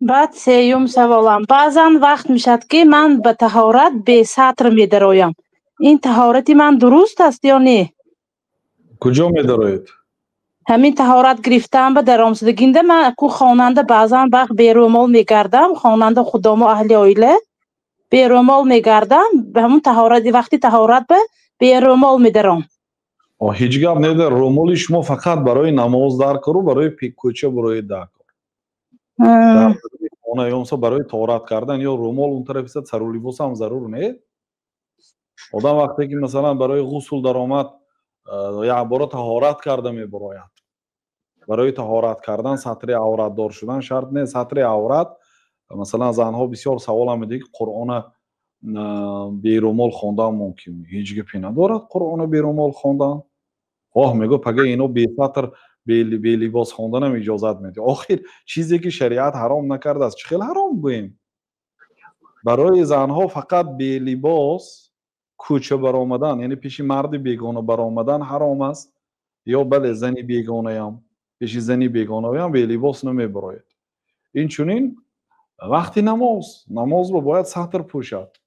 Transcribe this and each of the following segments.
بعد سیوم سوالم بازن وقت میشد که من به طهارت به سطر میدرایم. این طهارت من درست است یا نه؟ کجا میدارید؟ همین طهارت گرفتم به درآمدگینده من کو خواننده بعضن وقت بیرومال میگردم خواننده خدام و اهل اویله بیرومال میگردم به همون طهارت وقتی طهارت به بیرومال میدرم. هیچ گپ نیست. رومالی شما فقط برای نماز در کرو، برای کوچه برای دکار در خانه یا برای طهارت کردن یا رومال اون طرف است. سر و لباس هم ضرور نیست. آدم وقتی که مثلا برای غسل در آمد یا برای طهارت کرده میبراید. برای طهارت کردن سطر عورت دار شدن شرط نیست. سطر عورت مثلا زنها بسیار سوال هم میده که قرآن بیرومال خواندن ممکن نیست. هیچ گپی ندارد قرآن بیرومال خواندن. خواه میگه پگه اینو بی سطر بی لباس خواندن هم اجازت میده. آخر چیزی که شریعت حرام نکرده است چه خیلی حرام گوییم. برای زنها فقط بی لباس کوچه برآمدن یعنی پیش مرد بیگانه برآمدن حرام است. یا بله زنی بیگانه هم پیش زنی بیگانه هم بی لباس نمیبراید. این چونین وقتی نماز رو باید سطر پوشد.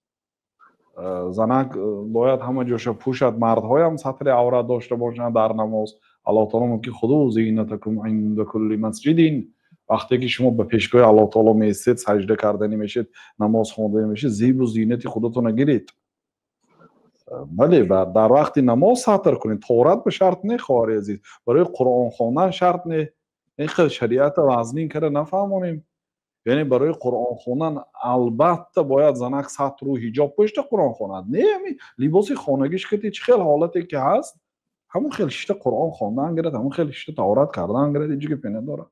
زنک باید همه جاش پوشد. مردهای هم سطر عورت داشته باشند در نماز. الله تعالی میگه خذوا زینتکم عند کل مسجد. وقتی که شما به پیشگاه الله تعالی میستید سجده کردنی میشید نماز خواندنی میشید زیب و زینت خودتون نگیرید. بله در وقت نماز سطر کنید. طهارت به شرط نه خواهر عزیز. برای قرآن خواندن شرط نه. این خیلی شریعت وزنین کرده نفهمونیم. یعنی برای قرآن خوندن البته باید زنک سطر و حجاب پشت قرآن خواند. نه همین لباس خانگیش که چه خیلی حالتی که هست همون خیلی شته قرآن خواندن گرد همون خیلی شته طهارت کردن گرد. هیچ گپی نداره.